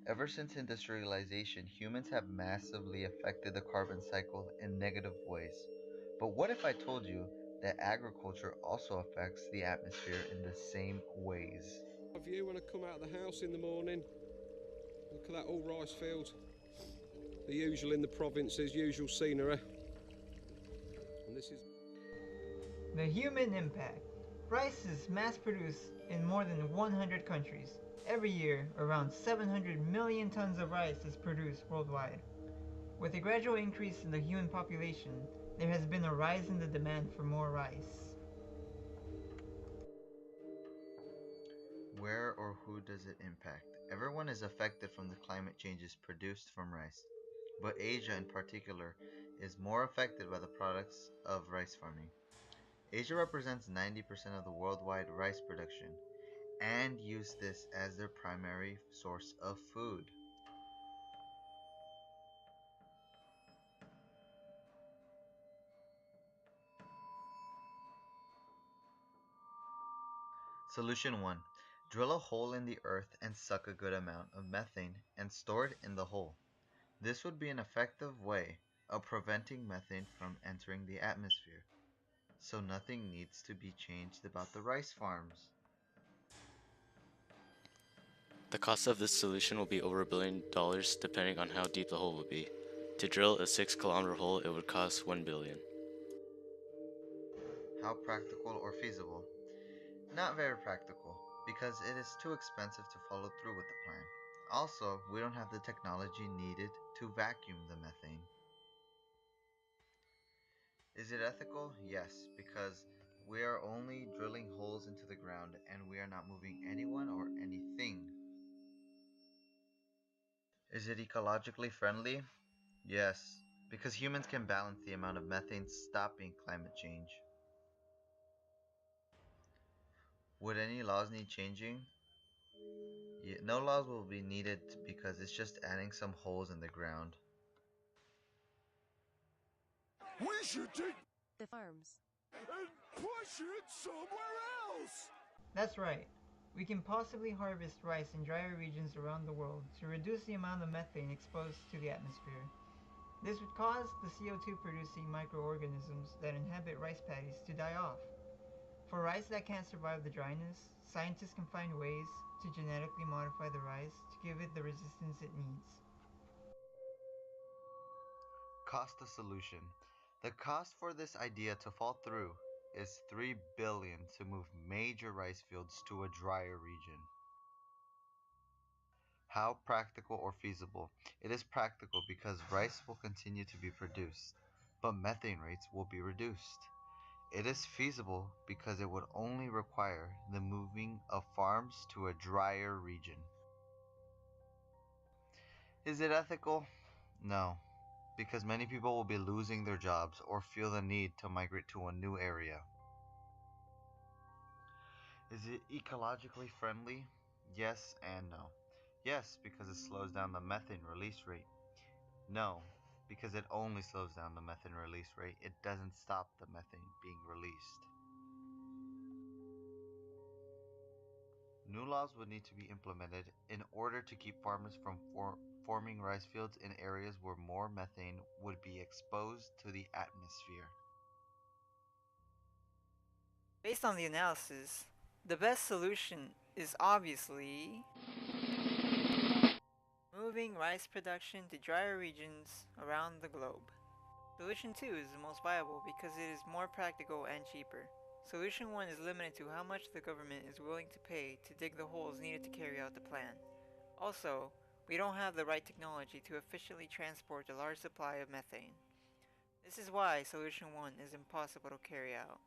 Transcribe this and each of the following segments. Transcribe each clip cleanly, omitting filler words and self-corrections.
Ever since industrialization, humans have massively affected the carbon cycle in negative ways. But what if I told you that agriculture also affects the atmosphere in the same ways? View when I come out of the house in the morning. Look at that, all rice fields. The usual in the provinces, usual scenery. And this is The human impact. Rice is mass produced in more than 100 countries. Every year, around 700 million tons of rice is produced worldwide. With a gradual increase in the human population, there has been a rise in the demand for more rice. Where or who does it impact? Everyone is affected from the climate changes produced from rice, but Asia in particular is more affected by the products of rice farming. Asia represents 90% of the worldwide rice production and use this as their primary source of food. Solution 1. Drill a hole in the earth and suck a good amount of methane and store it in the hole. This would be an effective way of preventing methane from entering the atmosphere, so nothing needs to be changed about the rice farms. The cost of this solution will be over $1 billion depending on how deep the hole will be. To drill a 6-kilometer hole, it would cost $1 billion. How practical or feasible? Not very practical, because it is too expensive to follow through with the plan. Also, we don't have the technology needed to vacuum the methane. Is it ethical? Yes, because we are only drilling holes into the ground and we are not moving anyone or anything. Is it ecologically friendly? Yes, because humans can balance the amount of methane stopping climate change. Would any laws need changing? Yeah, no laws will be needed because it's just adding some holes in the ground. We should take the farms. and push it somewhere else! That's right. We can possibly harvest rice in drier regions around the world to reduce the amount of methane exposed to the atmosphere. This would cause the CO2 producing microorganisms that inhabit rice paddies to die off. For rice that can't survive the dryness, scientists can find ways to genetically modify the rice to give it the resistance it needs. Cost of solution. The cost for this idea to fall through is 3 billion to move major rice fields to a drier region. How practical or feasible? It is practical because rice will continue to be produced, but methane rates will be reduced. It is feasible because it would only require the moving of farms to a drier region. Is it ethical? No, because many people will be losing their jobs or feel the need to migrate to a new area. Is it ecologically friendly? Yes and no. Yes, because it slows down the methane release rate. No, because it only slows down the methane release rate. It doesn't stop the methane being released. New laws would need to be implemented in order to keep farmers from forming rice fields in areas where more methane would be exposed to the atmosphere. Based on the analysis, the best solution is obviously moving rice production to drier regions around the globe. Solution 2 is the most viable because it is more practical and cheaper. Solution 1 is limited to how much the government is willing to pay to dig the holes needed to carry out the plan. Also, we don't have the right technology to efficiently transport a large supply of methane. This is why Solution 1 is impossible to carry out.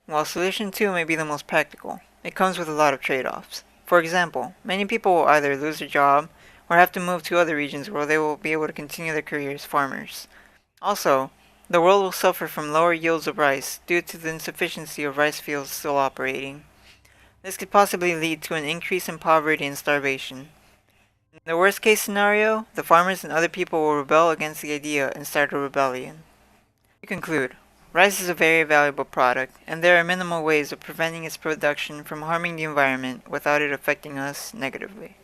While Solution 2 may be the most practical, it comes with a lot of trade-offs. For example, many people will either lose their job or have to move to other regions where they will be able to continue their career as farmers. Also, the world will suffer from lower yields of rice due to the insufficiency of rice fields still operating. This could possibly lead to an increase in poverty and starvation. In the worst case scenario, the farmers and other people will rebel against the idea and start a rebellion. To conclude, Rice is a very valuable product, and there are minimal ways of preventing its production from harming the environment without it affecting us negatively.